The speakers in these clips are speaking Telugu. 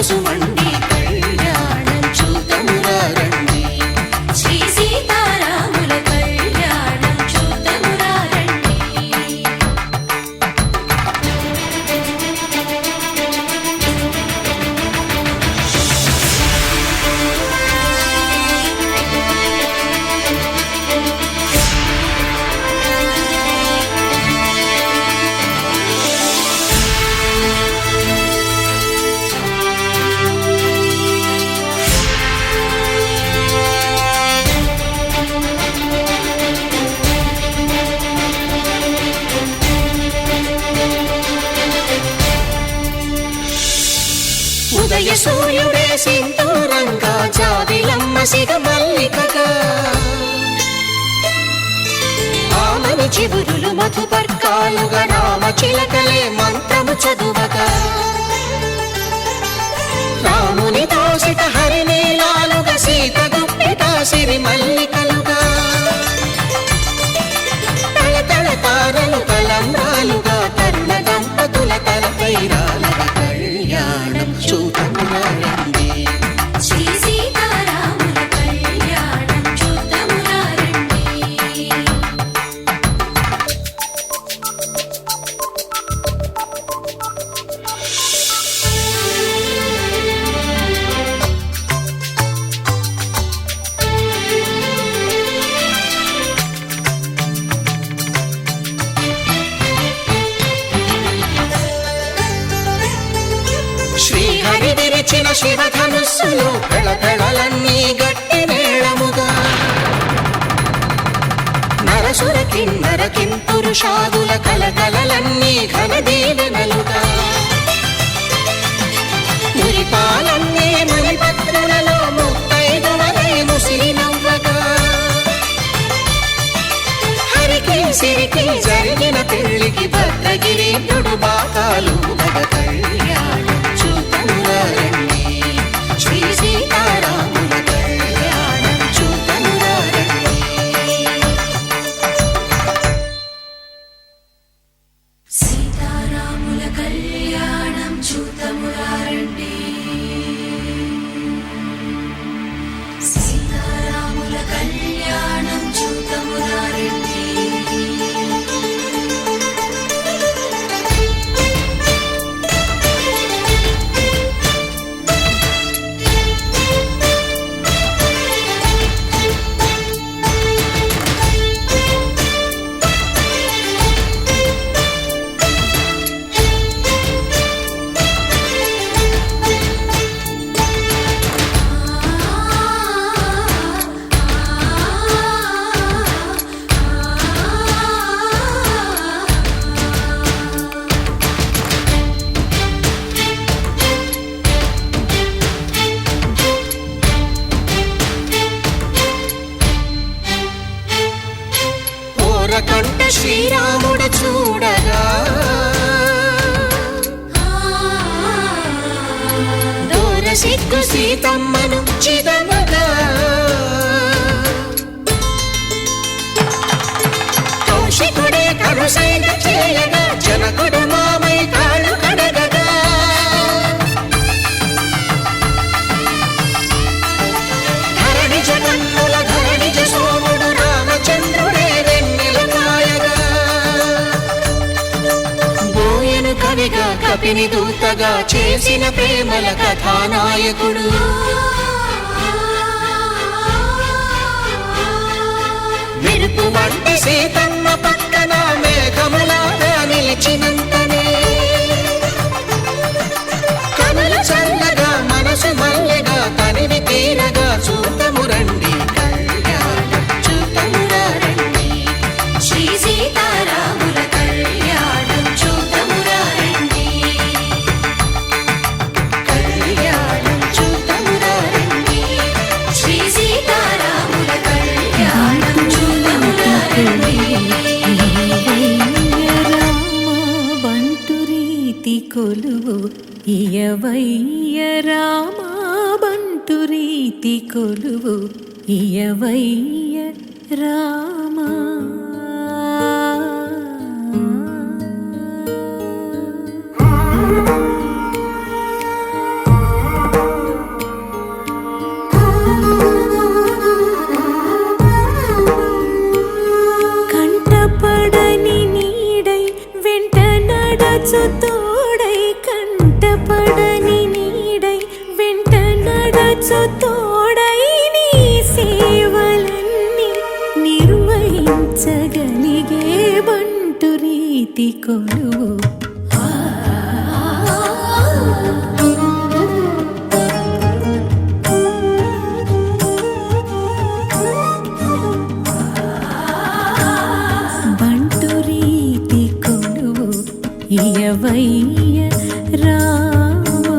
సుమండి కళ్యాణం చూతమురా రండి. శ్రీ సీతారాముల కళ్యాణం చూతమురా రండి. ఉదయ సూర్యుడే సింధూరంగా జాబిలమ్మ సిగ మల్లికగా ఆమని చిగురులు మధుపర్కాలుగా రామ చిలకలే మంత్రము చదువగా రాముని దోసిట హరినీలాలుగా సీత గుప్పిట సిరి మల్లికలుగా తళతళ తారలు తలంబ్రాలుగా తరుణ దంపతుల తలపైరాలుగా కళ్యాణం చూతమురా రండి. శ్రీ సీతారాముల కళ్యాణం చూతమురా రండి. శ్రీహరి విరిచిన శివధనుస్సులు పెళపెళలన్నీ గట్టి మేళముగా నరసుర కిన్నర కింపురుషాదుల కలకలలన్నీ ఘన దీవెనలుగా మురిపాలన్నీ మునిపత్రులలో ముత్తైదువలై ముసిరి నవ్వగా హరికి సిరికి జరిగిన పెళ్లికి భద్రగిరీంద్రుడు బాకాలు కళ్యాణం చూతమురా రండి. శ్రీ సీతారాముల కళ్యాణం చూతమురా రండి. సీతారాముల కళ్యాణం చూతమురా రండి. సీతారాముల కళ్యాణం చూతమురా రండి. కంట శ్రీరాముడు చూడగా దూర సిగ్గు సీతమ్మను చిదమగా కౌశికుడే కరుసైన చేయగా జనకుడు మామై కాళ్ళు కడగగా ధరణి జగన్నుల ధరణి సోముడు రామచంద్రుడే కవిగా కపిని దూతగా చేసిన ప్రేమల కథానాయకుడు మెరుపు వంటి సీతమ్మ పక్కన మేఘములాగా నిలిచినంతనే కనులు చల్లగా మనసు మల్లెగా తనివి తీరగా చూతము రండి. కళ్యాణం చూతమురా రండి. శ్రీ సీతారాముల కళ్యాణం చూతమురా రండి. కళ్యాణం చూతమురా రండి. శ్రీ సీతారాముల కళ్యాణం చూతమురా రండి. రామ బంటు రీతి కొలువు ఇయవయ్య రామ బంటు రీతి కొలువు ఇయవయ్య రామ. రీతి కొలువు బంటు రీతి కొలువు ఇయవయ్య రామా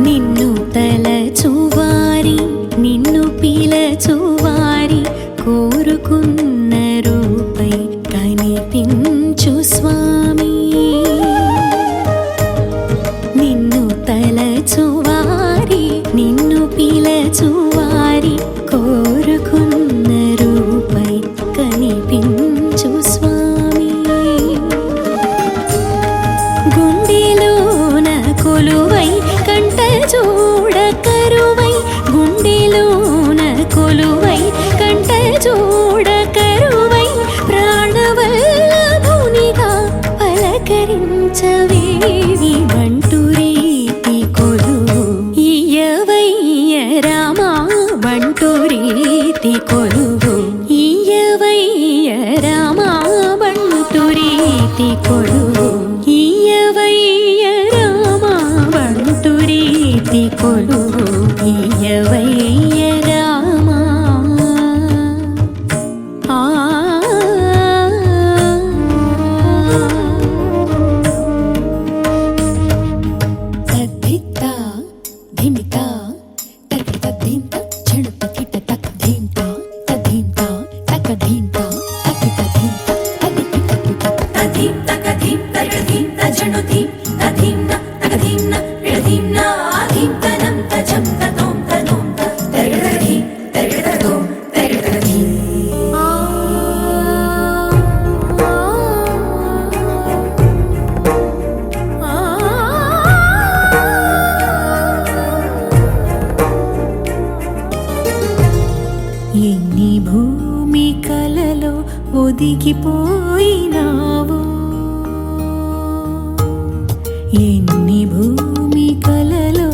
నిన్ను తలచువారి నిన్ను పిలచువారి కోరుకున్న రూపై కనిపించు స్వామి నిన్ను తలచువారి నిన్ను పిలచువారి కోరుకున్న రూపై కనిపించు స్వామి గుండెలోన కొలువై కంట చూడ కరువై గుండెలోన కొలువై కంట చూడ కరువై ప్రాణవల్లభునిగా పలకరించవేవి బంటు రీతి కొలువు ఇయవయ్య రామా బంటు రీతి కొలువు ఇయవయ్య రామా బంటు రీతి కొలువు ఇయవయ్య రామా బంటు రీతి కొలువు ఇయవయ్య రామా ఆ తద్దిత్త ధిమిత తక్కిట ధింత చెడు తక్కిట తక్ ధింత తద్ధింత తక ధింత తక్కిట ధింత తదికిట తధీం తకధీం తరగధీం తజనుధీం తధీం న తకధీం న విడధీం న ఆధీం తనం తజం తతోం తనోం తరగధీం తరగధోం తరగధీం ఎన్ని భూమికలలో ఒదిగిపోయినావు ఎన్ని భూమికలలో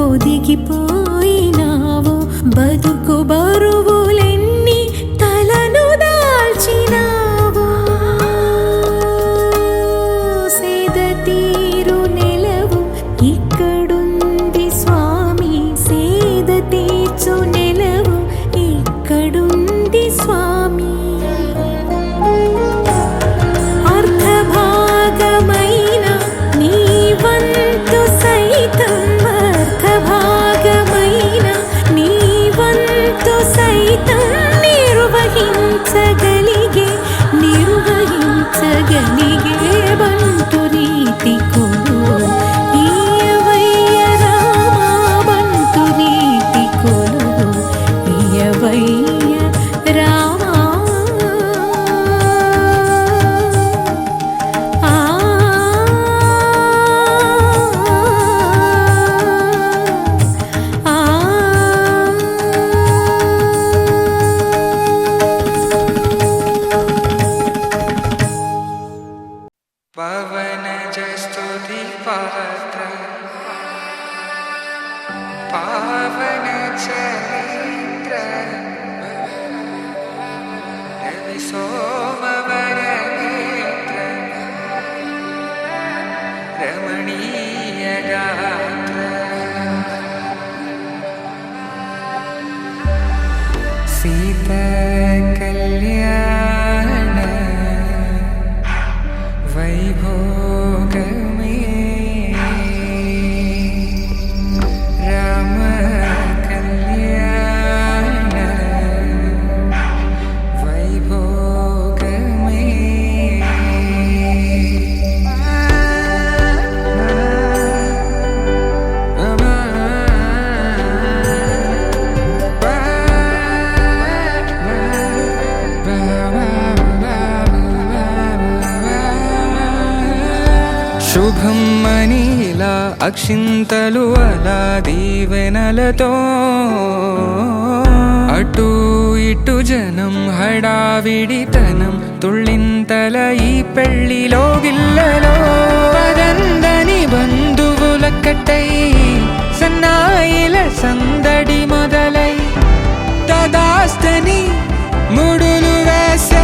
ఒదిగిపోయినావు బతుకు బరువులెన్ని తలను దాల్చినావు సేద తీరు నెలవు ఇక్కడుంది స్వామి సేద తీర్చు నెలవు ఇక్కడుంది స్వామి అర్ధభాగమైన నీ వంతు సైతం అర్ధభాగమైన నీ వంతు సైతం నిర్వహించగలిగే బంటు రీతి కొలువు ఇయవయ్య రామా బంటు రీతి కొలువు ఇయవయ్య రామా ఆ ఆ పవన జస్తుతి పాత్ర పావన చరిత్ర రవి సోమవర నేత్ర రమణీయ గాత్ర సీత కళ్యాణ వైభోగమే రామ కళ్యాణ వైభోగమే అక్షింతలు అలా దీవెనలతో అటు ఇటు జనం హడావిడితనం తుళ్ళింతల ఈ పెళ్లిలో గిల్లలో పదందని బంధువుల కట్టై సన్నాయిల సందడి మొదలై తదాస్తని ముడులు వేసే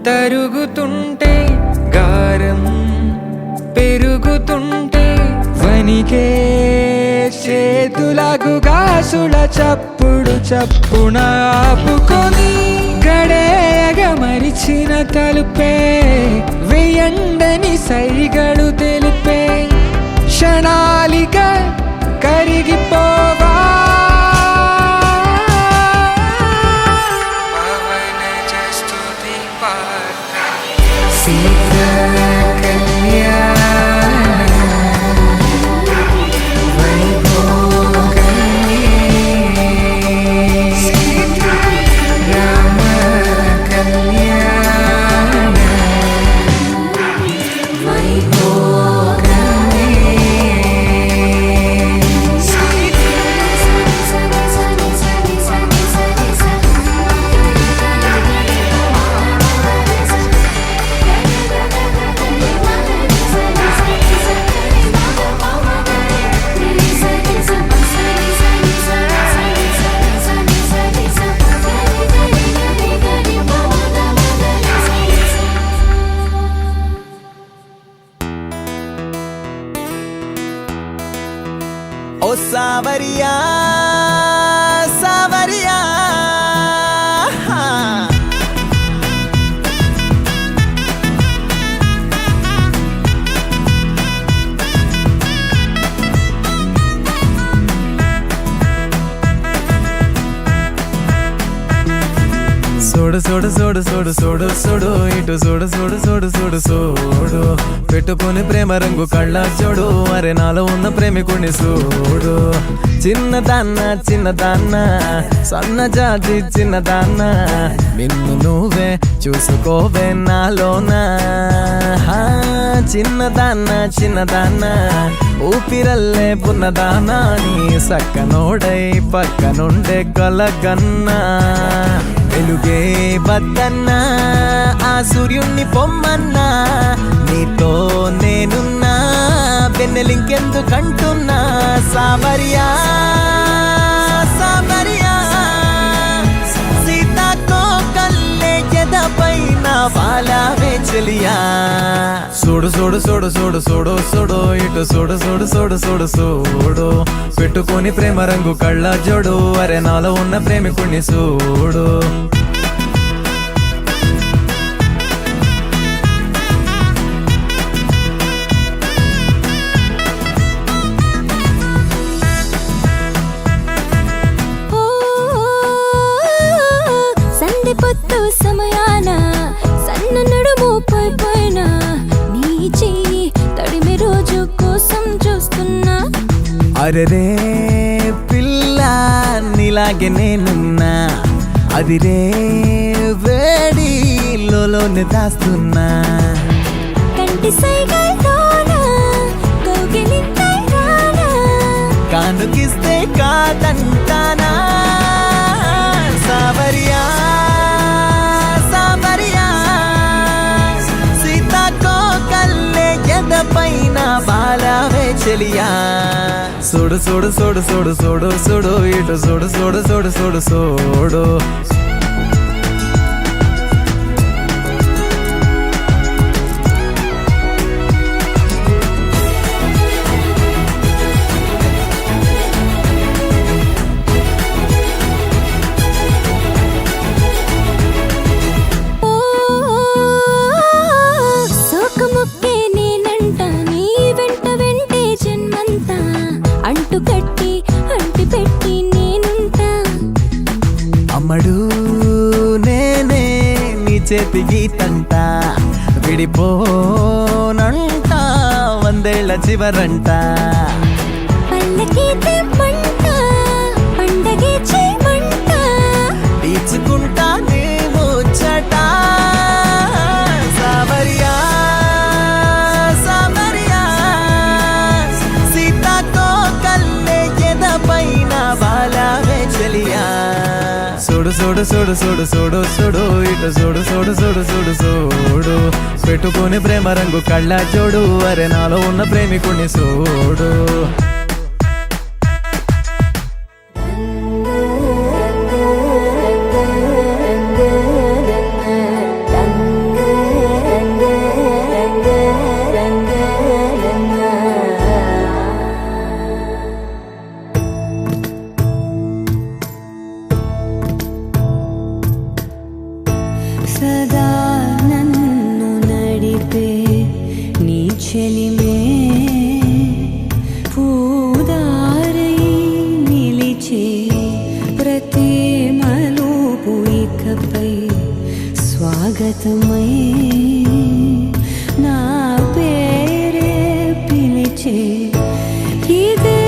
తరుగుతుంటే గారం పెరుగుతుంటే వనికే చేతులకు గాసుల చప్పుడు చప్పున ఆపుకొని గడేయగ మరిచిన తలుపే వెయ్యండని సైగడు తెలిపే క్షణాలిక కరిగిపోవా ओ सावरिया सावरिया సోడు సోడు సోడు సోడు సోడు సోడు ఇటు సోడు సోడు సోడు సోడు సోడు పెట్టుకుని ప్రేమ రంగు కళ్ళ చూడు అరే నాలో ఉన్న ప్రేమికుని చూడు చిన్నదాన్న చిన్నదాన్న సన్న జాతి చిన్నదాన్న నిన్ను నువ్వే చూసుకోవే నాలోనా చిన్నదాన్న చిన్నదాన్న ఊపిరల్లే పున్నదానా నీ సక్కనోడై పక్కనుండే కలగన్నా వెలుగే వద్దన్నా ఆ సూర్యుణ్ణి పొమ్మన్నా నీతో నేనున్నా వెన్నెలింకెందుకంటున్నా సావరియా సావరియా సీతాకో కల్లే ఎదపైన వాలావే చెలియా సోడు సోడు సోడు సోడు సోడు సోడు ఇటు సోడు సోడు సోడు సోడు సోడు పెట్టుకొని ప్రేమ రంగు కళ్ళ జోడు అరే నాలో ఉన్న ప్రేమికుణ్ణి చూడు పొత్తు సమయాన సన్న నడుము పోయిపోయిన నీ చెయ్యి తడిమి రోజు కోసం చూస్తున్నా అరెరే పిల్ల నీలాగే నేనున్నా అది రే వేడి లోలోనే దాస్తున్నా కంటి సైగల్లోనా కౌగిలింతైనా కానుకిస్తే కాదంటానా సావరియా పైన బాలావే చెలియా సోడు సోడు సోడు సోడు సోడు సోడు ఇటు సోడు సోడు సోడు సోడు సోడు చేతి గీతంట విడిపోనంట వందేళ్ల చివరంట పల్లకి తెమ్మంట పండగే చేయమంట తీర్చుకుంటా నీ ముచ్చట సామరియా సామరియా సీతాకో కల్లే ఎదపైన బాలావే చలియా చూడు చూడు చూడు చూడు చూడు చూడు ఇటు చూడు చూడు చూడు చూడు చూడు పెట్టుకుని ప్రేమ రంగు కళ్ళ చూడు అరే నాలో ఉన్న ప్రేమికుని చూడు సదా నన్ను నడిపే నీ చెలిమే పూదారై నిలిచే ప్రతి మలుపు ఇకపై స్వాగతమై నా పేరే పిలిచే ఇదే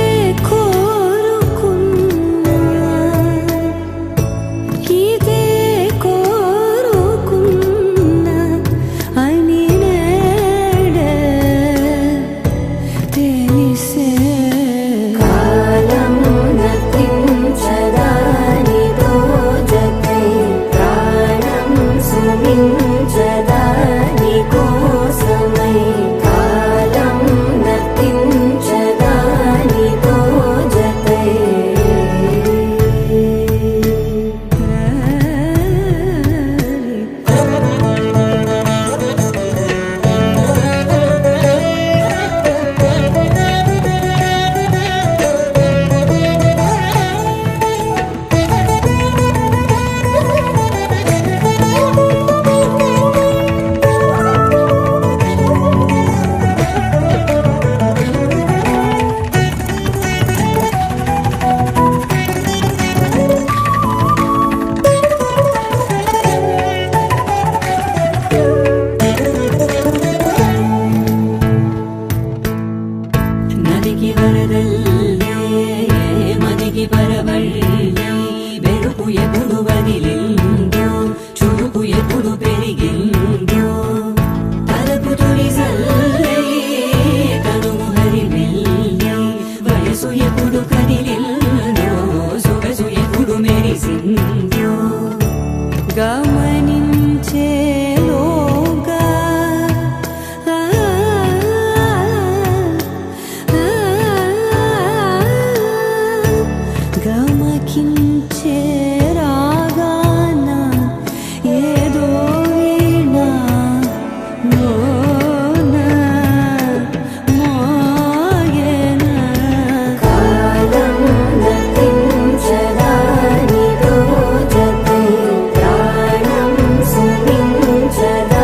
కోరుకున్నా ఇదే కోరుకున్నా అని నేడే తెలిసే కాలం నతించదానితో జతై ప్రాణం సుమించదాని కోసమై కాలం నతించదానితో జతై నదికి వరదల్లే మదికి పరవళ్ళే మెరుపు ఎప్పుడు వదిలిందో చురుకు ఎప్పుడు పెరిగిందో తలపు తొలి సల్లే తనువు హరిమెల్లే వయసు ఎప్పుడు కదిలిందో సొగసు ఎప్పుడు మెరిసిందో గమనించేలోగా గమకించే రాగాన ఏదో వీణా మోన మోయన కాలం నతించదానితో జతై ప్రాణం సుమించదాని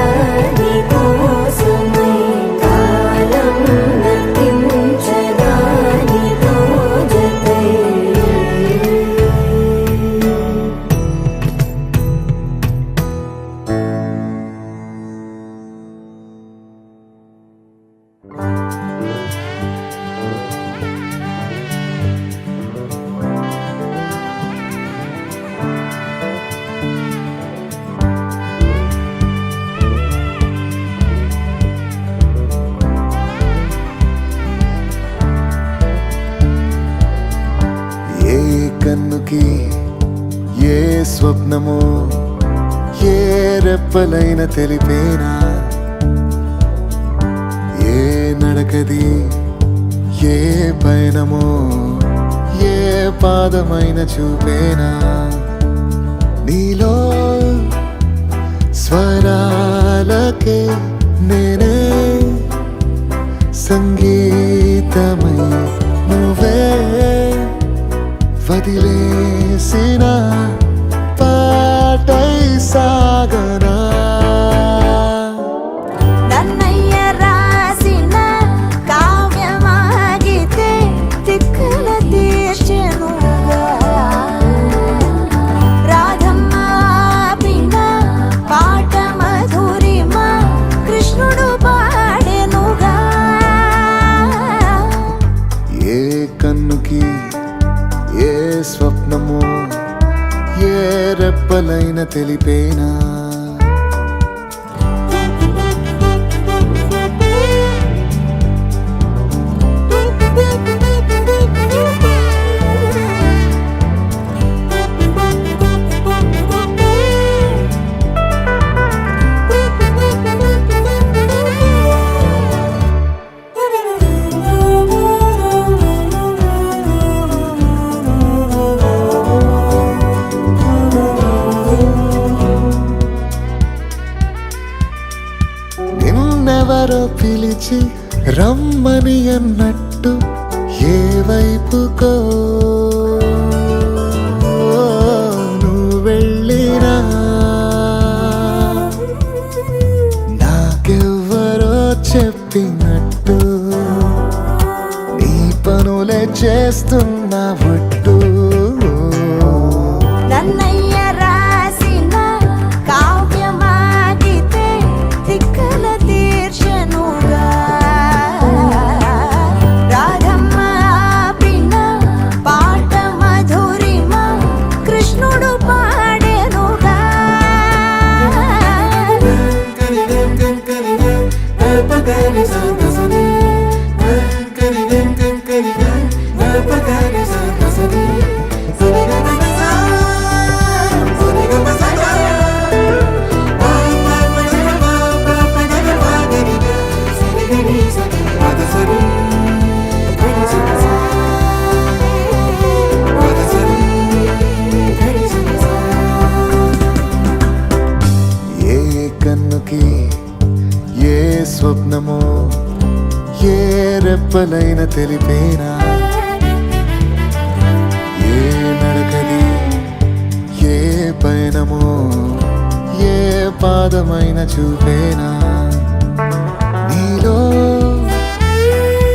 కోసమై కాలం నతించదానితో జతై ఏ కన్నుకి ఏ స్వప్నమో ఏ రెప్పలైన తెలిపేనా ఏ నడకది ఏ పయనమో ఏ పాదమైన చూపేనా నీలో స్వరాలకే నేనే సంగీతమై నువ్వే వదిలేసిన పాటై సాగనా నన్నయ్య రాసిన కావ్యమాగితే తిక్కల తీర్చెనుగా రాధమ్మ పిన పాఠమ రెప్పలైన తెలిపేనా నిన్నెవరో పిలిచి రమ్మని అన్నట్టు ఏ వైపుకో నువ్వు వెళ్ళినా నాకెవ్వరో చెప్పినట్టు నీ పనులే చేస్తున్నా ఒట్టు నన్నయ్య రాసిన కావ్యమాగితే తిక్కల తీర్చనుగా రాధమ్మ ఆపిన పాట మధురిమ కృష్ణుడు పాడెనుగా ఏ కన్నుకి ఏ స్వప్నమో ఏ రెప్పలైన తెలిపేనా ఏ నడకది ఏ పయనమో ఏ పాదమైన చూపేనా నీలో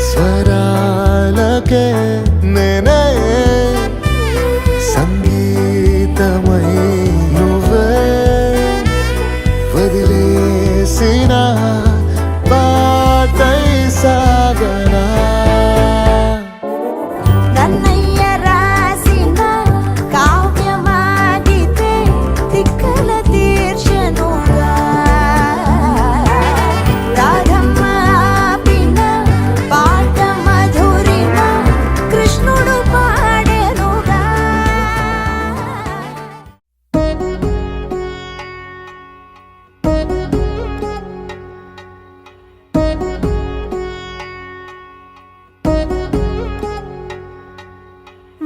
స్వరాలకే నేనే సంగీతమై నువ్వే వదిలేసిన బాటై సాగనా నన్నయ్య రాసిన కావ్యమాగితే తిక్కల తీర్చనుగా రాధమ్మ ఆపిన పాట మధురిమ కృష్ణుడు పాడెనుగా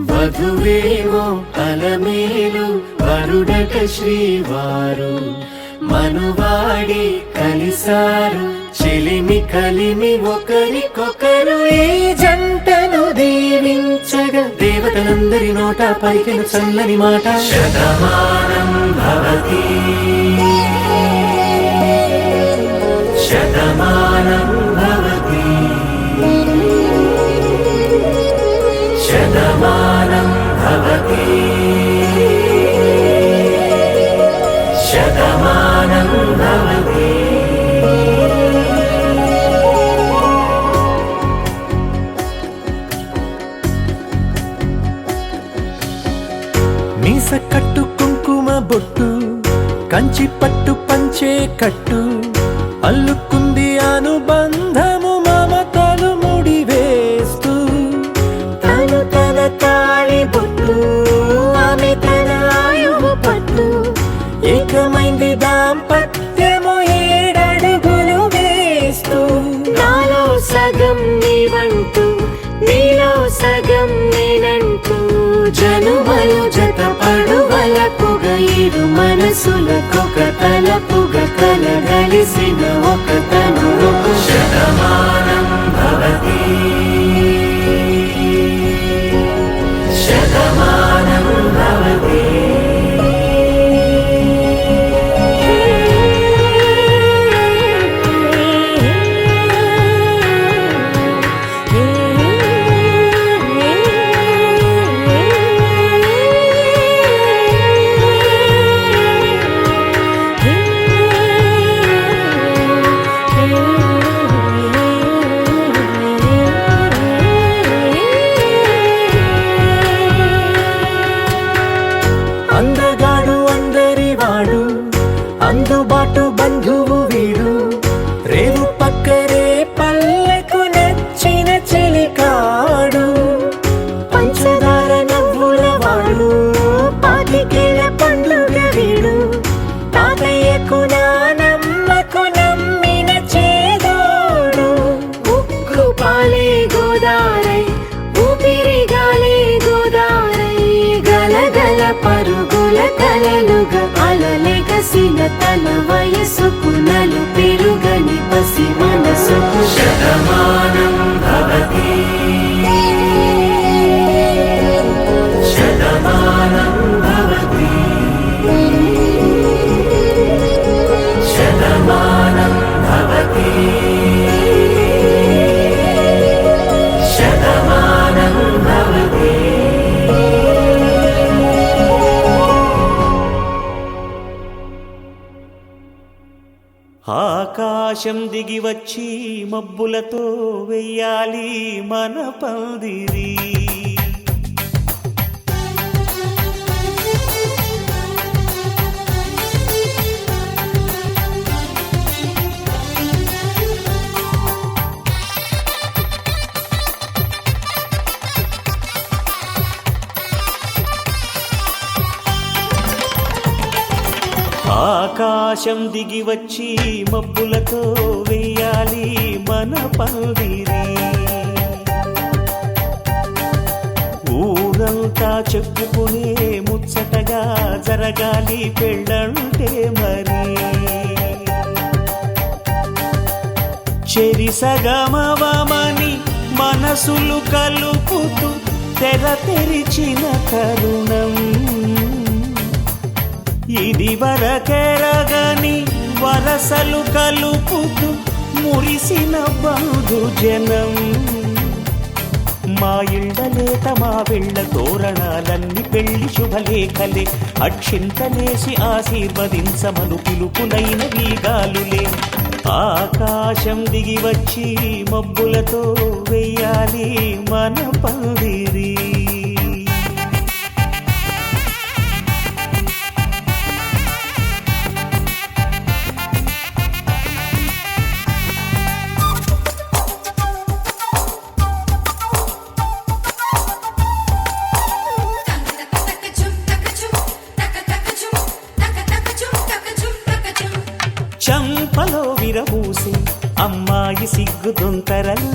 వధువేమో అలమేలు వరుడట శ్రీవారు మనువాడి కలిసారు చెలిమి కలిమి ఒకరికొకరు ఈ జంటను దీవించగా దేవతలందరి నోట పలికిన చల్లని మాట శతమానం భవతి శతమానం భవతి శతమానం భవతి శతమానం భవతి మీస కట్టు కుంకుమ బొట్టు కంచి పట్టు పంచే కట్టు అల్లుకుంది అనుబంధము మమతలు ముడివేస్తూ తను తన తాళి బొట్టు ఆమె తన ఆయువు పట్టు ఏకమైంది దాంపత్యము 7 అడుగులు వేస్తూ నాలో సగం నీవంటూ నీలో సగం నేనంటూ జనుమలు జత పడువలకుగ ఇరు మనసులకొక తలపుగ కలగలిసిన ఒక తను శతమానం భవతి శతమానం భవతి ఎగసిన తన వయసుకు నలు పెరుగని పసి మనసుకు శతమానం భవతి శతమానం భవతి శతమానం భవతి శతమానం భవతి. ఆకాశం దిగి వచ్చి మబ్బులతో వెయ్యాలి మన పందిరి. ఆకాశం దిగి వచ్చి మబ్బులతో వెయ్యాలి మన పందిరి. ఊరంతా చెప్పుకునే ముచ్చటగా జరగాలి పెళ్ళంటే మరి. చెరిసగమవమని మనసులు కలుపుతూ తెర తెరిచిన తరుణం ఇది వరకెరగని వరసలు కలుపుతూ మురిసిన బంధుజనం. మా ఇళ్ళలేత మా వెళ్ళ తోరణాలన్నీ పెళ్లి శుభలేఖలే. అక్షింతలేసి ఆశీర్వదించమను పిలుపులైన వీగాలులే. ఆకాశం దిగి వచ్చి మబ్బులతో వెయ్యాలి మన పందిరి. చంపలో విరబూసి అమ్మాయి సిగ్గు దొంతరలు.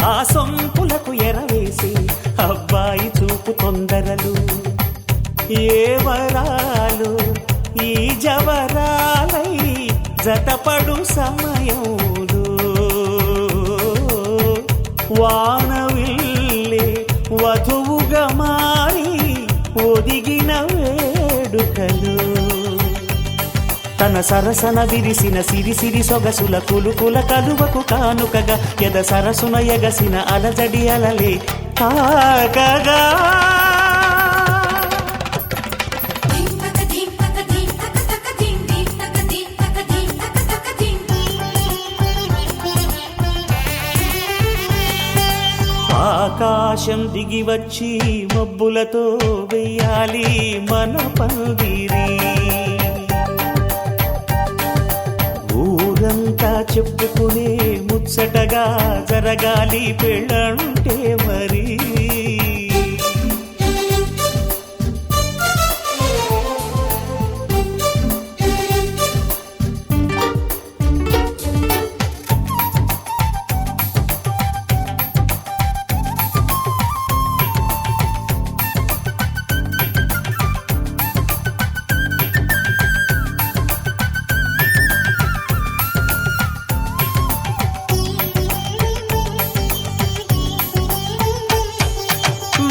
ఆ సొంపులకు ఎరవేసి అబ్బాయి చూపు తొందరలు. ఏ వరాలు ఈ జవరాలై జతపడు సమయంలో వానవిల్లే వధువుగా మారి ఒదిగిన వేడుకలు. తన సరసన విరిసిన సిరిసిరి సొగసుల కులుకుల కలువకు కానుకగా ఎద సరసున ఎగసిన అలజడి అలలే తాకగా. ఆకాశం దిగి వచ్చి మబ్బులతో వెయ్యాలి మన పందిరి. ఊరంతా చెప్పుకునే ముచ్చటగా జరగాలి పెళ్ళంటే మరి.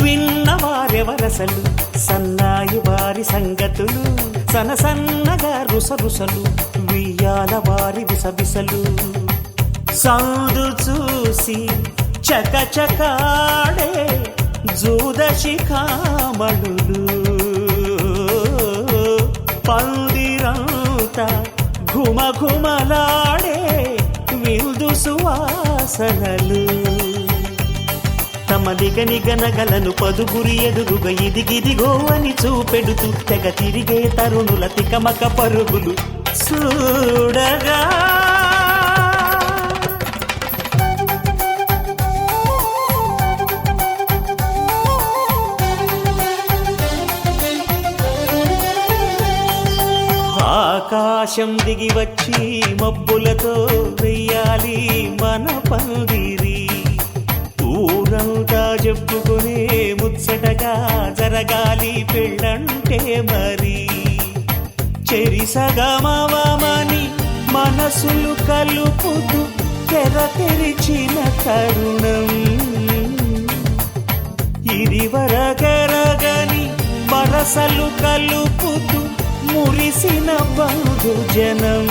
విన్నవారెవరసలు సన్నాయి వారి సంగతులు. సనసన్నగా రుసరుసలు వియ్యాల వారి విసవిసలు. సందు చూసి చకచకాడే జూదశిఖామణులు. పందిరంతా ఘుమఘుమలాడే విందు సువాసనలు. తమ నిగనిగనగలను పదుగురి ఎదురుగా ఇదిగిదిగో అని చూపెడుతూ తెగ తిరిగే తరుణుల తికమక పరుగులు చూడగా. ఆకాశం దిగి వచ్చి మబ్బులతో వెయ్యాలి మన పందిరి. ఊరంతా చెప్పుకునే ముచ్చటగా జరగాలి పెళ్ళంటే మరి. చెరిసగమవమని మనసులు కలుపుతూ తెర తెరిచిన తరుణం ఇదివరకెరగని వరసలు కలుపుతూ మురిసిన బంధుజనం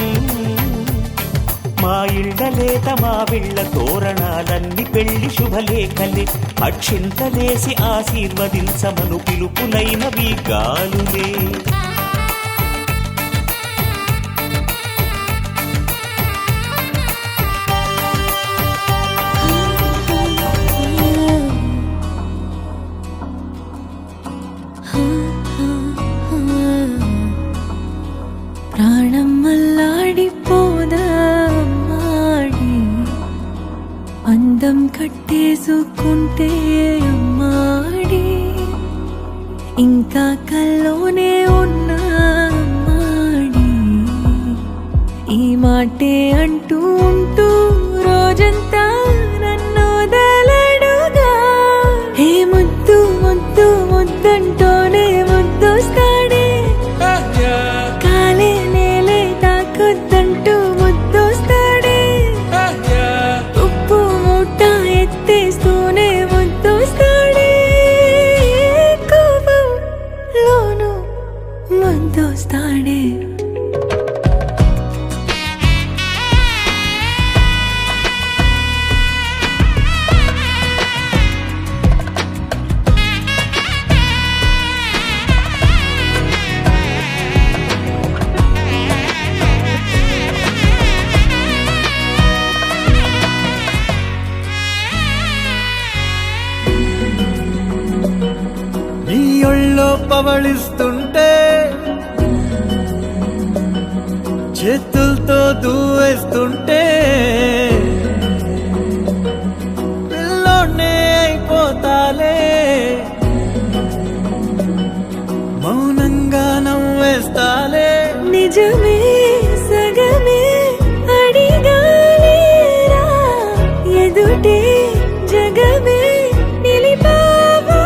మా ఇళ్ళలేత మా విళ్ళ తోరణాలన్నీ పెళ్లి శుభలేఖలే అక్షింతలేసి ఆశీర్వదించమను పిలుపులైనవి గాలులే ప్రాణం మల్లాడిపోదామాడి అందం కట్టేసుకుంటే అమ్మాడి ఇంకా కల్లోనే ఉన్నామాడి ఈ మాటే అంటూ ఉంటూ రోజంతా నన్ను వదలడుగా హే ముద్దు ముద్దు ముద్దంటూనే ముద్దొస్తాడే కాలే నేలే తాకొద్దంటూ ముద్దొస్తాడే ఉప్పు మూట ఎత్తేస్తూనే ముద్దొస్తాడే కోపంలోను ముద్దొస్తాడే నీ ఒళ్ళో పవళిస్తుంటే చేతులతో దూవేస్తుంటే పిల్లోనే అయిపోతాలే మౌనంగా నవ్వేస్తాలే నిజమే సగమే అడిగాలేరా ఎదుటే జగమే నిలిపావా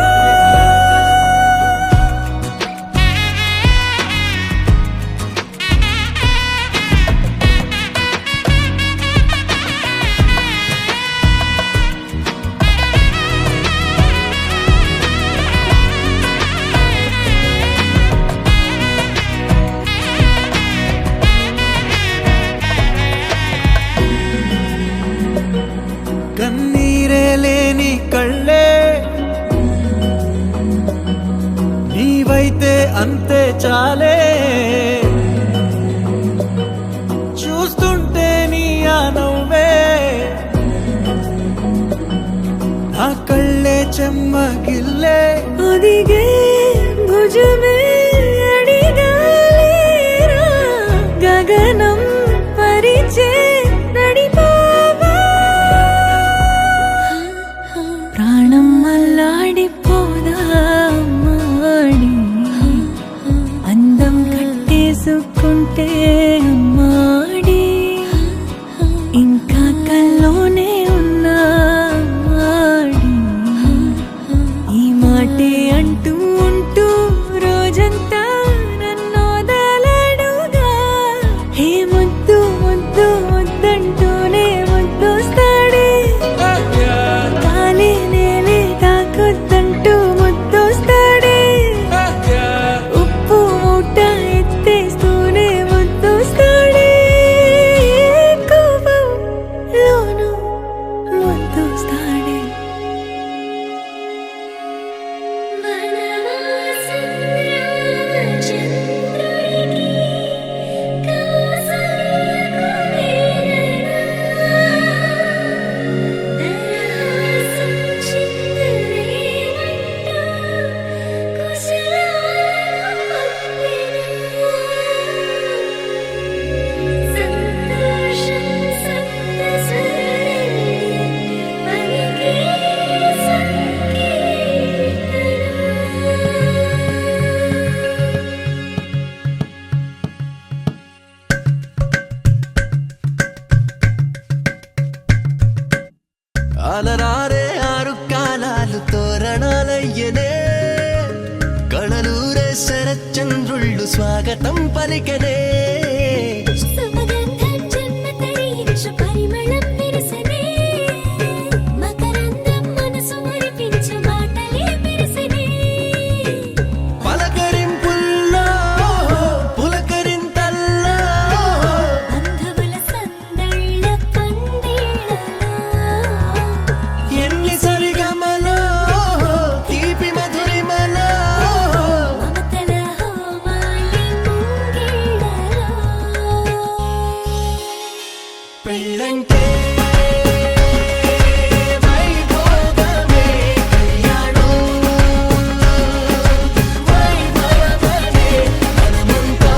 కన్నీరే లేని కళ్ళే నీవైతే అంతే చాలే చూస్తుంటే నీ ఆ నవ్వే నా కళ్ళే చెమ్మగిల్లే ఒదిగే భుజమే అడిగాలేరా గగనం పరిచే నడిపావా ప్రాణం మల్లాడిపోదామాడి అందం కట్టేసుకుంటే అమ్మాడి ఇంకా కల్లోనే ఉన్నామాడి ఈ మాటే అంటూ ఉంటూ రోజంతా నన్ను వదలడుగా హే ముద్దు ముద్దు ముద్దంటూనే ముద్దొస్తాడే కాలే నేలే తాకొద్దంటూ ముద్దొస్తాడే ఉప్పు మూట ఎత్తేస్తూనే ముద్దొస్తాడే కోపంలోను ముద్దొస్తాడే అలరారే ఆరు కాలాలు తోరణాలయ్యనే కళలూరే శరచంద్రుళ్ళు స్వాగతం పలికనే సుమగంధం జన్మతడి విష పరిమళం విరసనే మకరందం మనసు మురిపించు మాటలే విరసనే పలకరింపుల్లో పులకరింతల్లో బంధువుల సందళ్ళ పందిళ్ళలో ఎన్ని సరిగమలో తీపి మధురిమలో మమతల హోమాలి ముంగిళ్ళలో పెళ్ళంటే వైభోగమే కళ్యాణం వైభవమే మనమంతా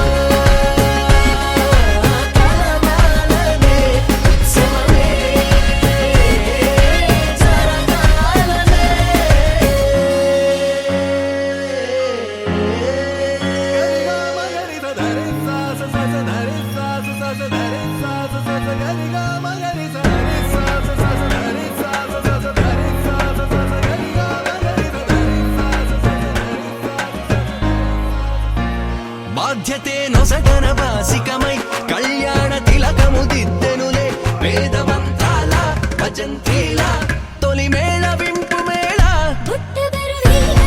కలవాలనే ఉత్సవమే జరగాలనే బాధ్యతే నొసటన బాసికమై కళ్యాణ తిలకము దిద్దెనులే వేదవంతాల భజంత్రీల తొలి మేళ వింపు మేళ పుట్టబరు వీణ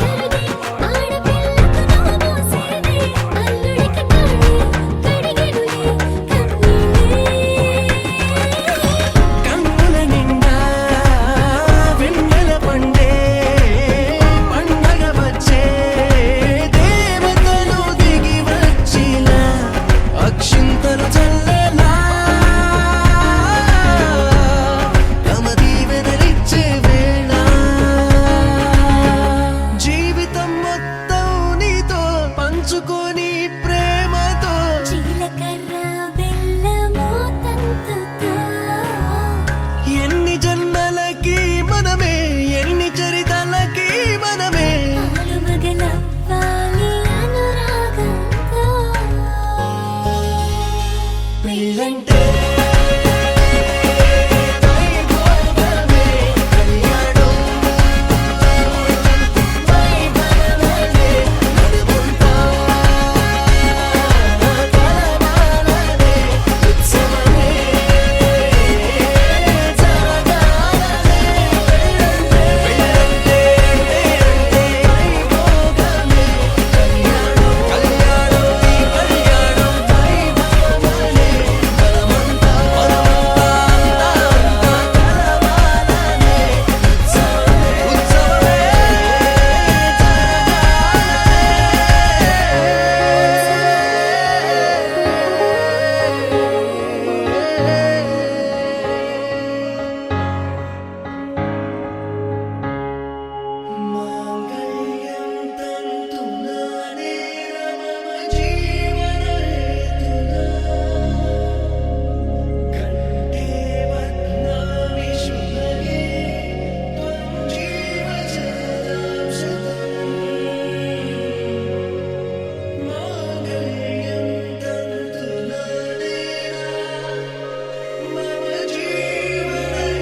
కరుదే ఆడపిల్లకు నోమోసేదే అల్లుడికి తాళి కడిగెనులే కన్నీళ్ళే కన్నుల నిండా వెన్నెల పండే పండగ వచ్చే దేవతలు దిగి వచ్చిలా అక్షింతలు చల్లేలా తమ దీవెనలిచ్చే వేళ జీవితం మొత్తం నీతో పంచుకొని ప్రేమతో జీలకర్ర బెల్లమో తంతుతో ఎన్ని జన్మలకి మనమే ఎన్ని చరితలకి మనమే ఆలుమగలవ్వాలి అనురాగంతో పెళ్ళంటే వైభోగమే కళ్యాణం వైభవమే మనమంతా కలవాలనే ఉత్సవమే జరగాలనే పెళ్ళంటే వైభోగమే కళ్యాణం కళ్యాణం ఈ కళ్యాణం వైభవమే మనమంతా కలవాలనే ఉత్సవమే మాంగళ్యం తంతునానే రమమ జీవనహేతునా కంఠే బధ్నామి శుభగే త్వం జీవ శరదాం శతం మాంగళ్యం తంతునానే మమ జీవనహేతునా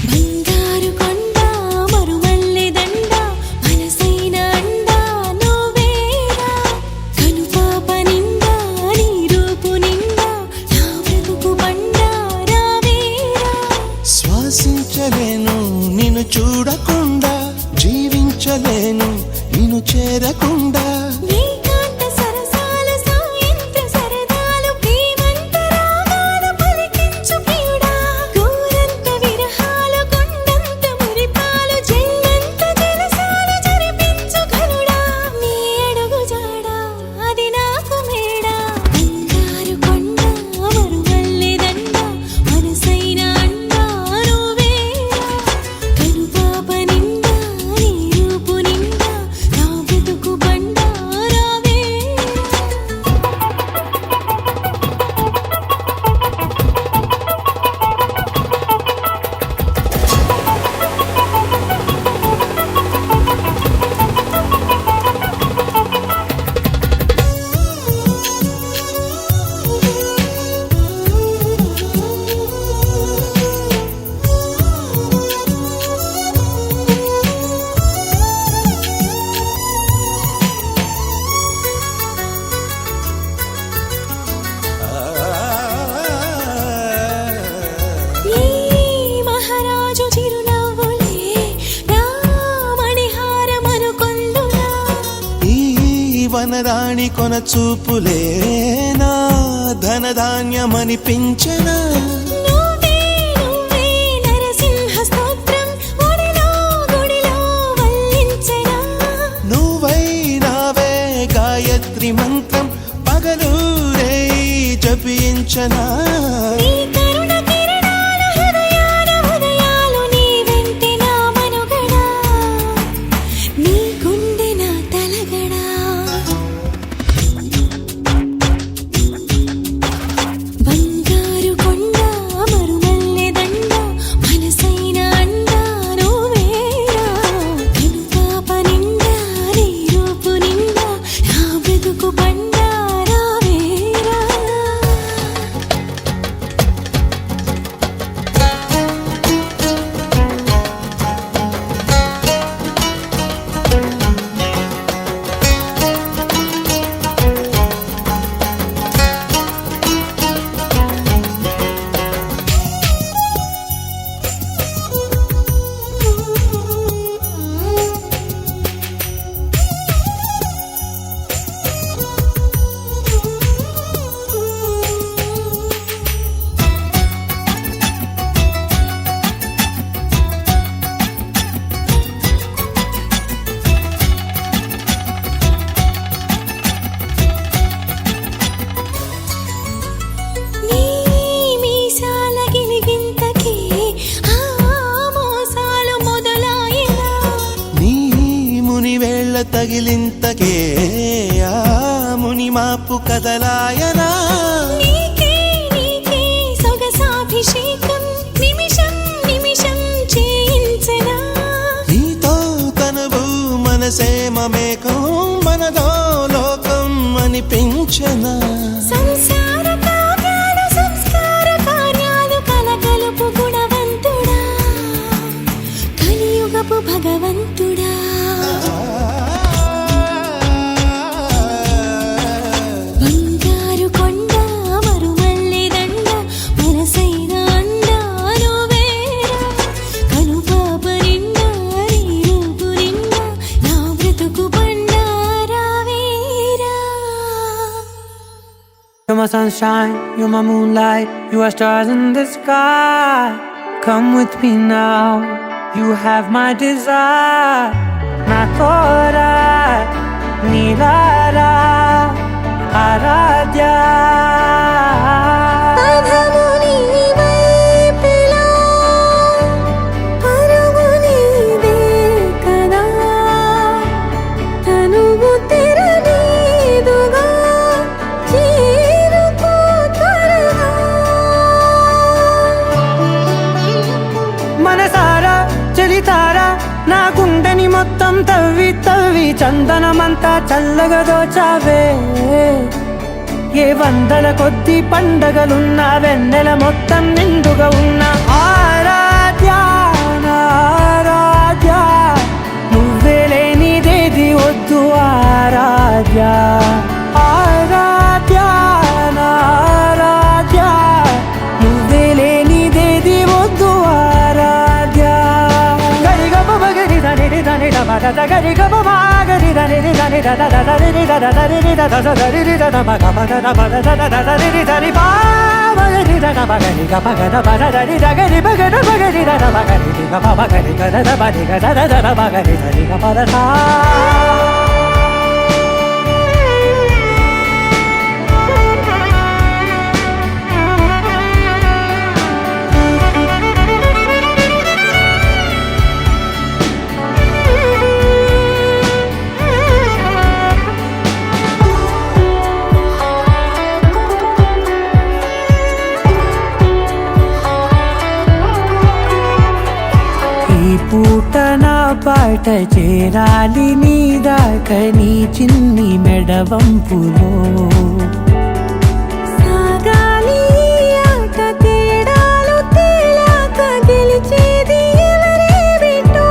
బంగారు కొండ మరుమల్లె దండ మనసైన అండ నువ్వేరా కనుపాప నిండా నీ రూపు నిండా నా బ్రతుకు బండ రావేరా శ్వాసించలేను నిన్ను చూడకుండా జీవించలేను నిన్ను చేరకుండా నీకాంత సరసాల సాయంత్ర సరదాలు ప్రేమంత రాగాలు పలికించు ప్రియుడా గోరంత విరహాలు కొండంత మురిపాలు జల్లంత జలసాలు జరిపించు ఘనుడా నీ అడుగు జాడా అది నాకు మేడా బంగారు కొండ మరుమల్లె దండ మనసైన అండ నువ్వేరా వనరాణి కొన చూపులే నా ధనధాన్యమనిపించనా నువ్వే నువ్వే నరసింహ స్తోత్రం ఒడిలో గుడిలో వల్లించెనా నువ్వై నావే గాయత్రి మంత్రం పగలూరే జపించనా నీ కరుణ కిరణాల హృదయాల ఉదయాలు నీ వెంటే నా మనుగడ నీ గుండె నా తలగడ బంగారు కొండ మరుమల్లె దండ మనసైన అండ నువ్వేరా కనుపాప నిండా నీ రూపు నిండా నా బ్రతుకు పండా రావేరా నీ మీసాల గిలిగింతకి ఆ మోసాలు మొదలాయనా నీ ముని వేళ్ళ తగిలింతకే ఆ ముని మాపు కదలాయనా నీకే నీకే సొగసాభిషేకం నిమిషం నిమిషం చేయించనా నీతో తనువు మనసే మమేకం మనదో లోకం అనిపించనా సంసార కావ్యాలు సంస్కార కార్యాలు కలకలుపు గుణవంతుడా కలియుగపు భగవంతుడా బంగారు కొండ మరుమల్లె దండ మనసైన అండ నువ్వేరా కనుపాప నిండా నీ రూపు నిండా నా బ్రతుకు Panda రావేరా You're my sunshine, you're my moonlight, you are stars in the sky. Come with me now, you have my desire. Na tora, nilara, aradhya. పదము నీవైపిలా పరుగు నీదే కదా తనువు తెరనీదుగా చేరుకో త్వరగా మనసారా చలితారా నా గుండెని మొత్తం తవ్వి తవ్వి చందనమంతా చల్లగా దోచావే ఏ వందల కొద్ది పండగలున్నా వెన్నెల మొత్తం నిండుగా ఉన్న ఆరాధ్య నా ఆరాధ్య నువ్వే లేనిదేది వద్దు ఆరాధ్య ఆరాధ్య నా ఆరాధ్య నువ్వే లేనిదేది వద్దు ఆరాధ్య గరిగమ మగరి దని దని మగ గరిగమ మాగరి దని దని దని దని దని దని దని మగ మగ మగ దని దని బా మగరి దని మగరి గ మగ మగ దని గరి మగ మగరి దని మగరి గ మగరి గ దని మగరి గ దని మగరి దని గ మగ ఈ పూట నా పాట చేరాలి నీ దాకా నీ చిన్ని మెడవంపులో సాగాలి ఆట తేడాలు తేలాక గెలిచేది ఎవరే బిడ్డో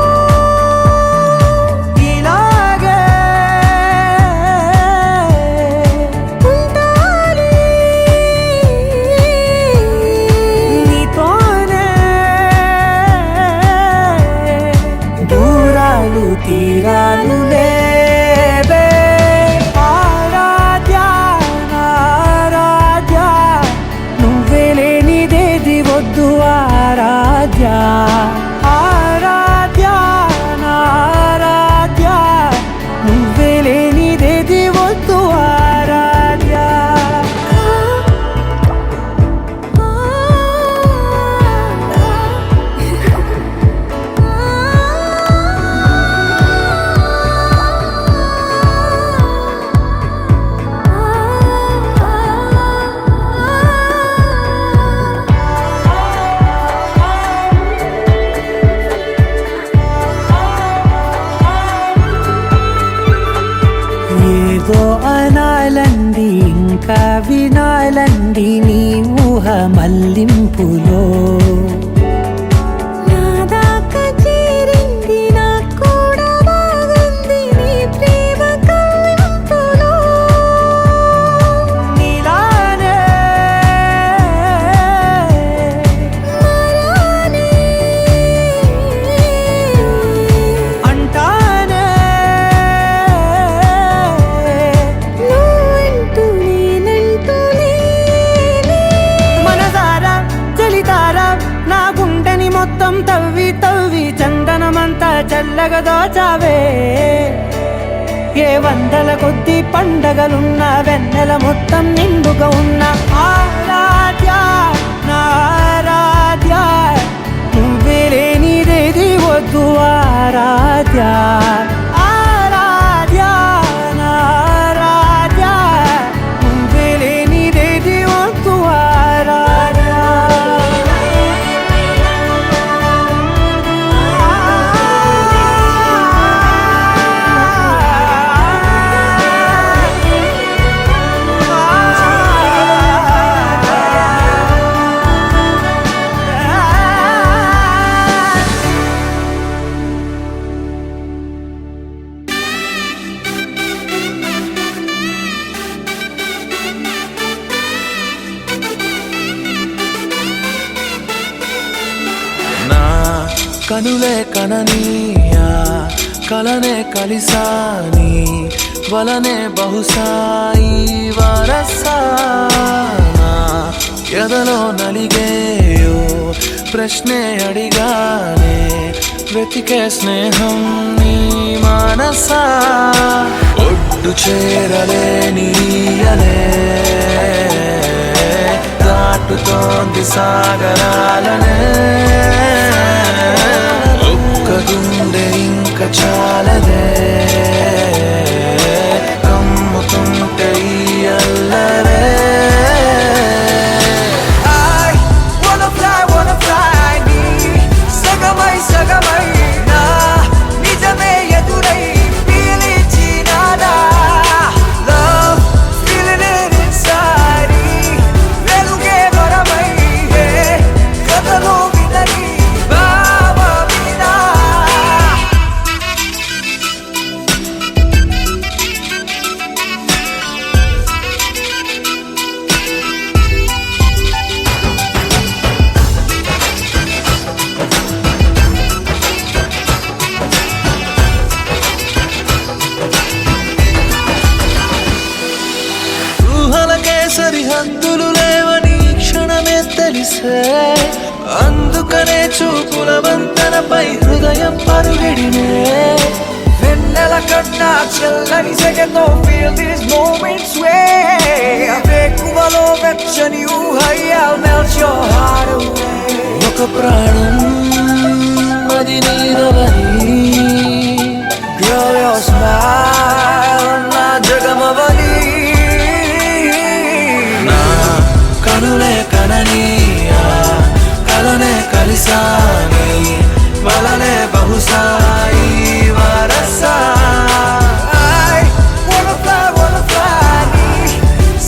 ఇలాగే ఉంటాలి నీతోనే దూరాలు తీరాలు లేవే వినాలండి నీ ఊహ మల్లింపులో నా దాకా చేరింది నాకు కూడా బాగుంది నీ ప్రేమ కవ్వింపులో నీలానే మరానే అంటానే నువ్వంటూ నేనంటూ లేనే మనసారా చలితారా నా గుండెని మొత్తం తవ్వి తవ్వి చందనమంతా చల్లగా దోచావే ఏ వందల కొద్ది పండగలున్న వెన్నెల మొత్తం నిండుగా ఉన్న ఆరాధ్య నా ఆరాధ్య నువ్వే లేనిదేది వద్దు ఆరాధ్య ఆరాధ్య నా ఆరాధ్య నువ్వే లేనిదేది వద్దు నా కనులే కననీయా కలనే కలిసాని వలనే బహుశాయి వరసానా ఎదలో నలిగేయో ప్రశ్నే అడిగానే వెతికే స్నేహం నీ మనసా ఒడ్డు చేరలేనీయలే దాటుతోంది సాగరాలనే ఒక్క గుండె ఇంక చాలదే కమ్ముతుంటే ఈ అల్లరే wanna fly నీ సగమై సగమై నా నిజమే ఎదురై పిలిచినాదా love feeling it inside వెలుగే వరమై కథలో వినని భావమినా ఊహలకే సరిహద్దులు లేవని ఈ క్షణమే తెలిసే అందుకనే చూపుల వంతెనపై హృదయం పరుగిడినే వెన్నెల కన్నా చల్లని సెగతో feel these moments way వేకువలో వెచ్చని ఊహై I'll melt your heart away ఒక ప్రాణం అది నీరవని Girl, your smile నా జగమవని నా కనులే కననీయా కలనే కలిసాని వలనే బహుశాయి వరసా I wanna fly నీ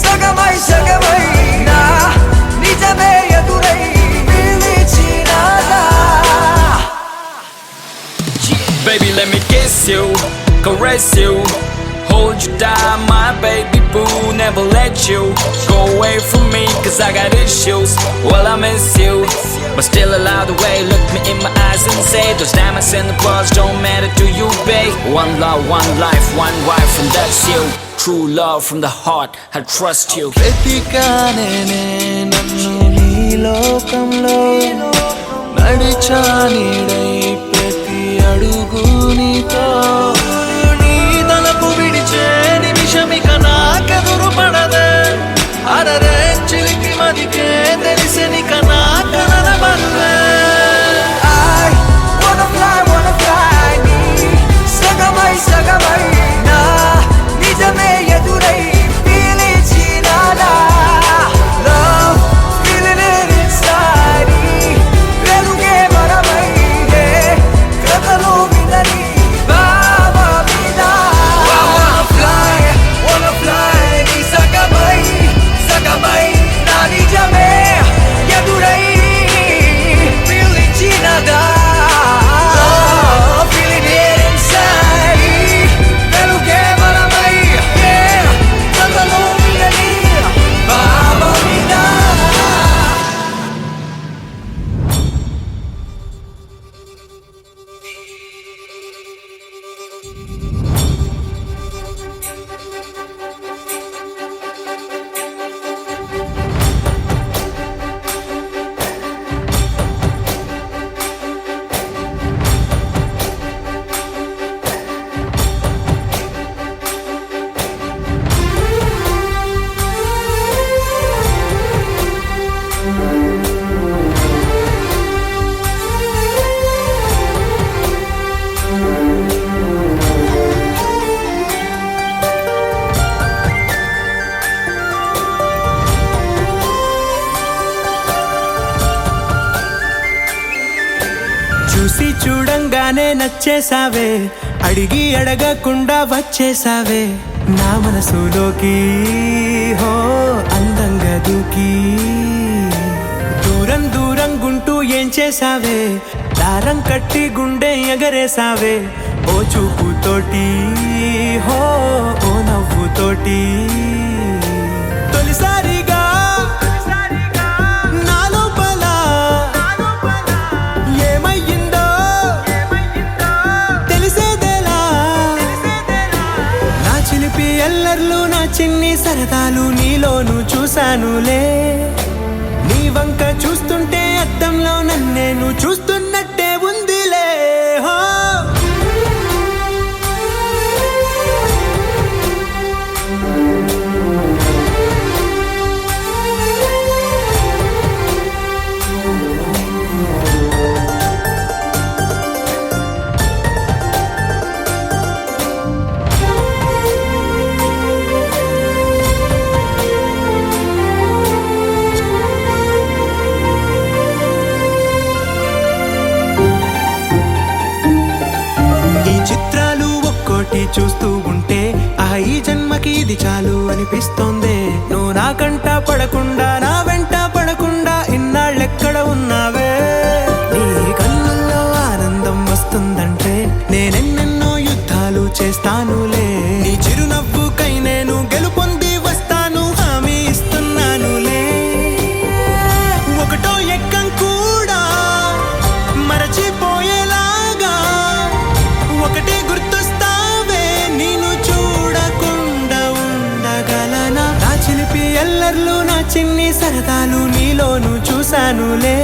సగమై సగమై నా నిజమే ఎదురై పిలిచినాదా Baby, let me kiss you, caress you, hold you down, my baby boo. Never let you go away from me, cause I got issues. Well, I miss you, but still allow the way. Look me in my eyes and say, those diamonds and the pearls don't matter to you, babe. One love, one life, one wife, and that's you. True love from the heart, I trust you. వెతికానే నన్ను నీ లోకంలో నడిచా నీడై ప్రతి అడుగు నీతో నీ తలపు విడిచే నిమిషమిక నాకెదురు పడదే అరరే చిలికి మదికే తెలిసెనిక నా కలల బరువే I wanna fly నీ సగమై సగమై నా నిజమే ఎదురై పిలిచినాదా love feeling it inside వెలుగే వరమై కథలో వినని భావ చూడగానే నచ్చేసావే, అడిగి అడగకుండా వచ్చేసావే నా మనసులోకి, హో అందంగా దూకి. దూరం దూరం గుంటూ ఏం చేసావే, దారం కట్టి గుండె ఎగరేసావే ఓ చూపుతోటి, హో ఓ నవ్వుతోటి. తొలిసారిగా నా లోపల ఏమయ్యిందో తెలిసేదేలా. నా చిలిపి ఎల్లర్లు నా చిన్ని సరదాలు నీలోను చూశానులే. నీ వంక చూస్తుంటే అద్దంలో నన్నేను చూస్తున్నట్టే ఉందిలే. హో చూస్తూ ఉంటే ఈ జన్మకి ఇది చాలు అనిపిస్తోంది. నువ్వు నా కంట పడకుండా నా వెంట పడకుండా ఇన్నాళ్ళెక్కడ ఉన్నావే. నీ కళ్ళల్లో ఆనందం వస్తుందంటే నేనెన్నెన్నో యుద్ధాలు చేస్తానులే. నీ చిరునవ్వుకై నేను గెలుపొంది వస్తాను, హామీ ఇస్తున్నానులే. ఒకటో ఎక్కం కూడా మరచిపోయేలాగా ఒకటే గుర్తొస్తావే, నేను చూడకుండా ఉండగలనా. నా చిలిపి ఎల్లర్లు నా చిన్ని సరదాలు నీలోను చూశానులే.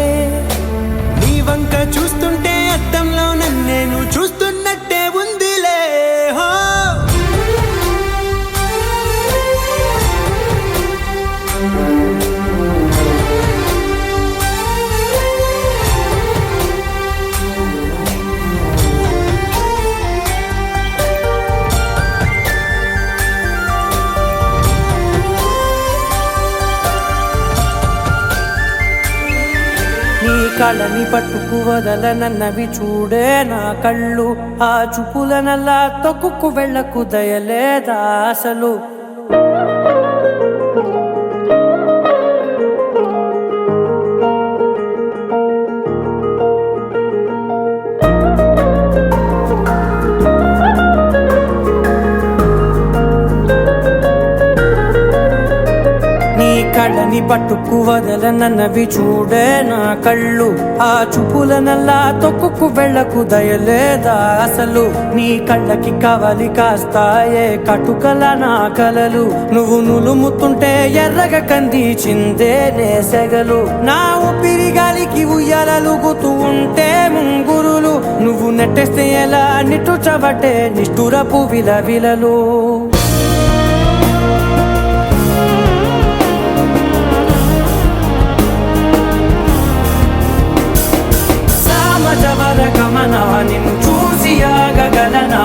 నీ వంక చూస్తుంటే అద్దంలో నన్నేను చూస్తున్నట్టే ఉందిలే. హో నీ కళ్ళని పట్టుకు వదలనన్నవి చూడే నా కళ్ళు, ఆ చూపులనల్లా తొక్కుకు వెళ్ళకు దయలేదా అసలు. కళ్ళని పట్టుకు వదలనన్నవి చూడే నా కళ్ళు, ఆ చూపులనల్లా తొక్కుకు వెళ్ళకు దయలేదా అసలు. నీ కళ్ళకి కవలి కాస్తాయే కటుకల నా కలలు, నువ్వు నులుముతుంటే ఎర్రగ కందిచిందే నేసెగలు. నా ఊపిరి గాలికి ఉయ్యాలలుగుతూ ఉంటే ముంగురులు, నువ్వు నెట్టేస్తే ఎలా నిట్టుచబట్టే నిష్ఠురపు విలవిలలు. గమనా నిన్ను చూసి ఆగగలనా,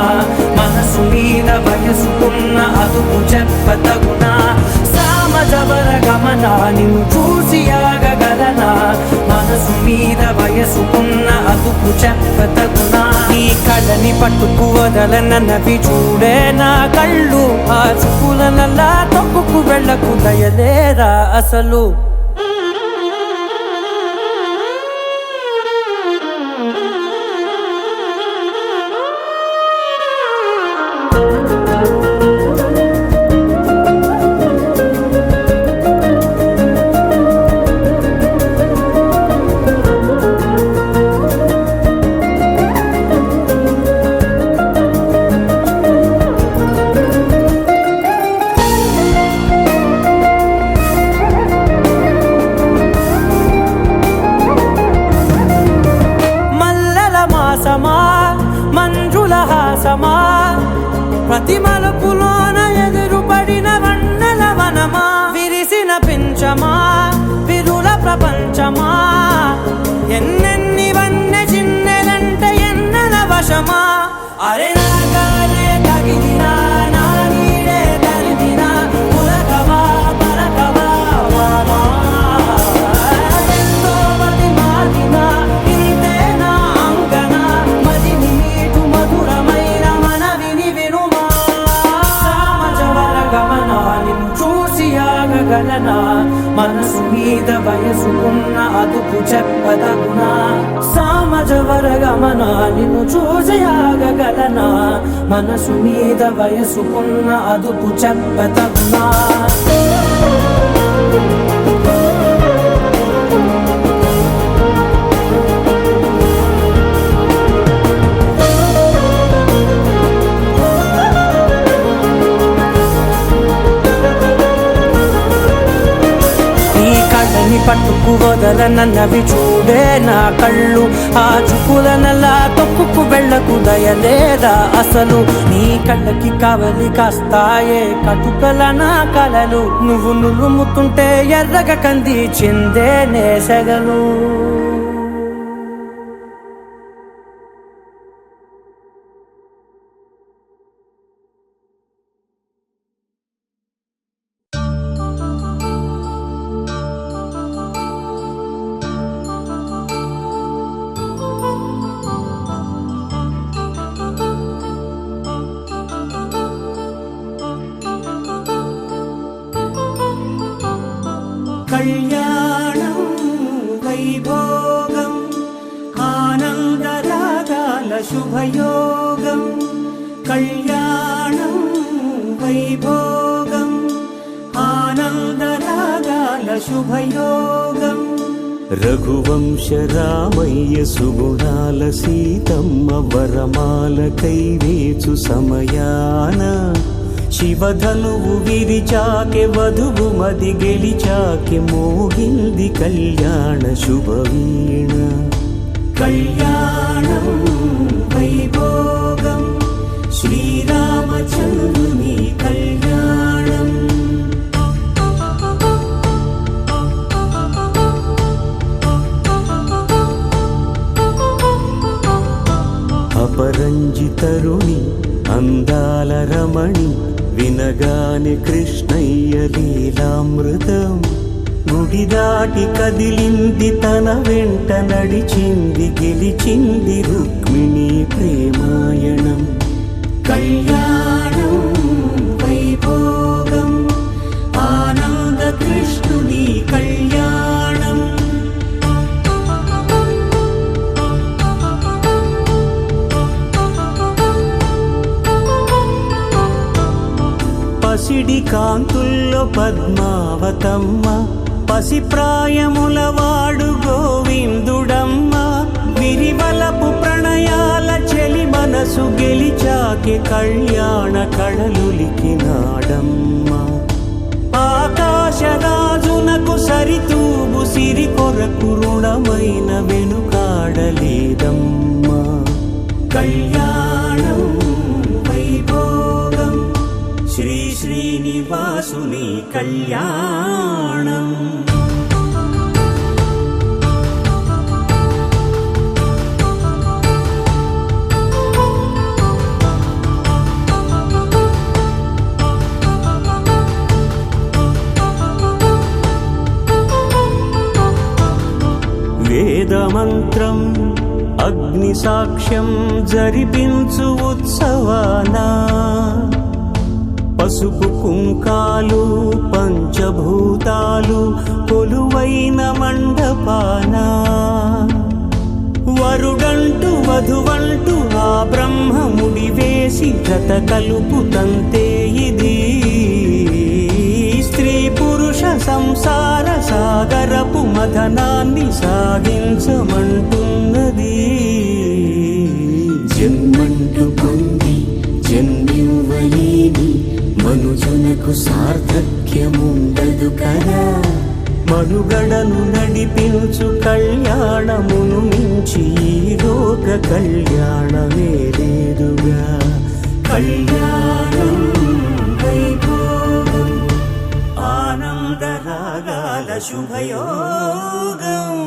మనసు మీద వయసుకున్న అదుపు చెప్పతగునా. సామజవర గమనా నిన్ను చూసి ఆగగలనా, మనసు మీద వయసుకున్న అదుపు చెప్పతగునా. నీ కళ్ళని పట్టుకు వదలనన్నవి చూడే నా కళ్ళు, ఆ చూపులనల్లా తొక్కుకు వెళ్ళకు దయలేరా అసలు. మంజుల హాసమా ప్రతి మలుపులోన ఎదురుపడిన వన్నెల వనమా, విరిసిన పించమా విరుల ప్రపంచమా, ఎన్నెన్ని వన్నె చిన్నెలంటే ఎన్నెల వశమా. అరే నాగాలే తగిలినా నా నీడే తరిమినా పులకవా పలకవా వామా, ఎంతో మతి మాటినా ఇంతే నా అంగన మదిని ఆగగలనా మనసు మీద వయసుకున్న అదుపు చెప్పదగునా సామజవరగమన నిన్ను చూసి ఆగగలనా మనసు మీద వయసుకున్న అదుపు చెప్పదగునా పట్టుకు వదలనన్నవి చూడే నా కళ్ళు ఆ చుకులనలా తొక్కుకు వెళ్ళకు దయలేదా అసలు నీ కళ్ళకి కవలి కాస్తాయే కటుకల నా కలలు నువ్వు నులుముతుంటే ఎర్రగ కంది చిందే నేసగలు కళ్యాణం వైభోగం ఆనందరాగాల శుభయోగం కళ్యాణం వైభోగం ఆనందరాగాల శుభయోగం రఘువంశ రామయ్య సుగుణాల సీతమ్మ వరమాల కైవేచు సమయాన శివధనువు విరిచాకె వధువు మది గెలిచాకె మోగింది కళ్యాణ శుభవీణ కళ్యాణం వైభోగం శ్రీరామచంద్రుని కళ్యాణం అపరంజి తరుణి అందాల రమణి వినగాని కృష్ణయ్య లీలామృతం గుడి దాటి కదిలింది తన వెంట నడిచింది గెలిచింది రుక్మిణి ప్రేమాయణం కళ్యాణం వైభోగం ఆనంద కృష్ణుని కళ్యాణం పసిడి కాంతుల్లో పద్మావతమ్మ పసిప్రాయముల వాడు గోవిందుడమ్మ విరివలపు ప్రణయాల చెలి మనసు గెలిచాకే కళ్యాణ కళలులికినాడమ్మ ఆకాశరాజునకు సరితూగు సిరి కొరకు రుణమైన వెనుకాడలేదమ్మా కళ్యాణం వైభోగం శ్రీ శ్రీనివాసుని కళ్యాణం వేదమంత్రం అగ్ని సాక్ష్యం జరిపించు ఉత్సవానా పసుపు కుంకాలు పంచభూతాలు కొలువైన మండపాన వరుడంటూ వధువంటూ ఆ బ్రహ్మముడి వేసి జత కలుపుతంతే ఇది స్త్రీ పురుష సంసార సాగరపు మథనాన్ని సాగించమంటున్నది జన్మంటూ పొంది జన్మివ్వలేని మనుజునకు సార్థక్యముండదు కదా మనుగడను నడిపించు కళ్యాణమును మించి ఈ లోక కళ్యాణమే లేదుగా కళ్యాణం వైభోగం ఆనందరాగాల శుభయోగం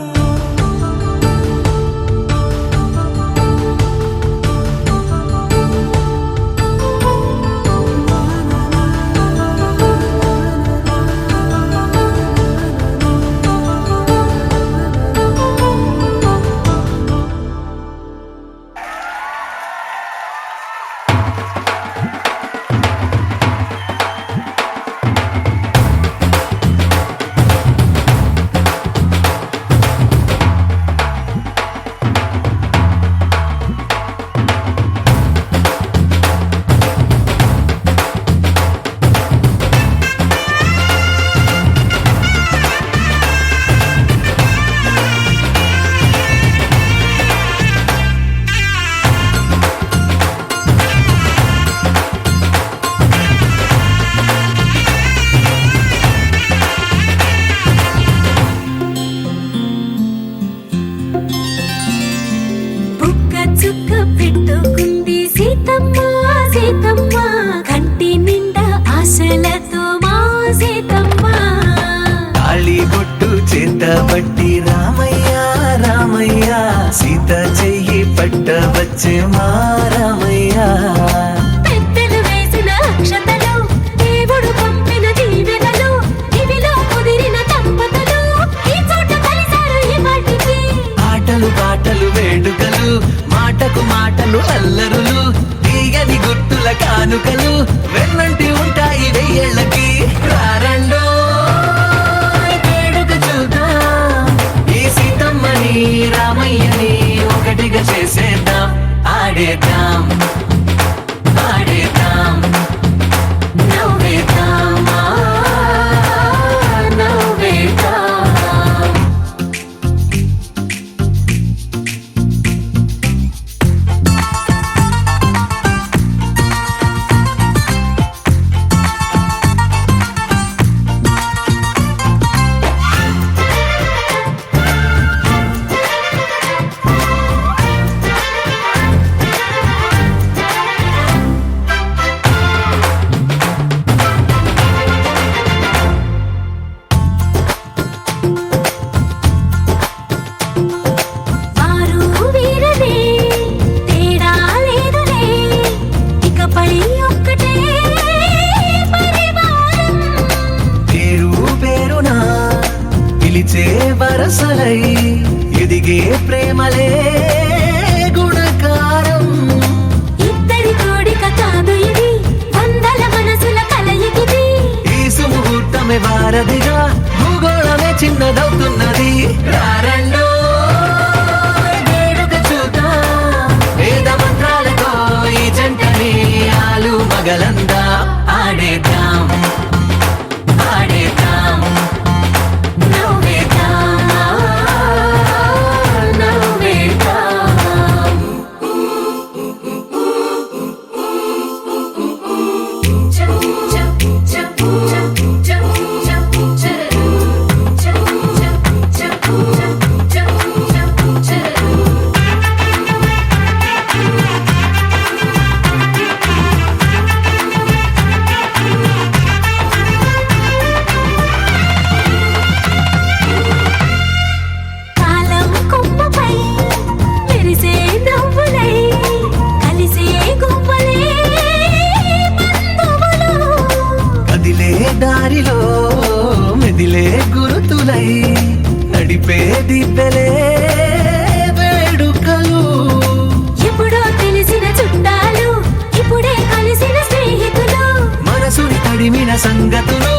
పూజలతో మా సీతమ్మ తాళి బొట్టు చేత బట్టి రామయ్య రామయ్య సీత చెయ్యి పట్ట వచ్చే మా రామయ్య పెద్దలు వేసిన అక్షతలు దేవుడు పంపిన దీవెనలు ఇవిలో కుదిరిన దంపతులు ఈ చోట కలిసారు ఈ వాటికి ఆటలు పాటలు వేడుకలు మాటకు మాటలు అల్లరులు తీయని గుర్తుల కానుకలు వెన్నంటి ఉంటాయి వెయ్యేళ్ళకి రారండో వేడుక చూద్దాం ఈ సీతమ్మని రామయ్యని ఒకటిగా చేసేద్దాం ఆడేద్దాం ఆడేద్దాం నవ్వేద్దాం నవ్వేద్దాం వారు వీరనే తేడా లేదులే ఇకపై ఒక్కటే పరివారం పేరు పేరునా పిలిచే వరసలై ఎదిగే ప్రేమలే గుణకారం ఇద్దరి కోడిక కాదు ఇది వందల మనసుల కలయికిది ఈ సుముహూర్తమే వారధిగా భూగోళమే చిన్నదవుతున్నది రారండో వేడుక చూద్దాం వేద మంత్రాలతో ఈ జంటని ఆలు మగలందా ఆడేద్దాం ఆడేద్దాం నవ్వేద్దాం నవ్వేద్దాం కాలం కొమ్మపై మెరిసే నవ్వులై కలిసే గువ్వలే బంధువులు కదిలే దారిలో మెదిలే గురుతులై నడిపే దిబ్బెలే వేడుకలు ఎప్పుడో తెలిసిన చుట్టాలు ఇప్పుడే కలిసిన స్నేహితులు మనసుని తడిమిన సంగతులు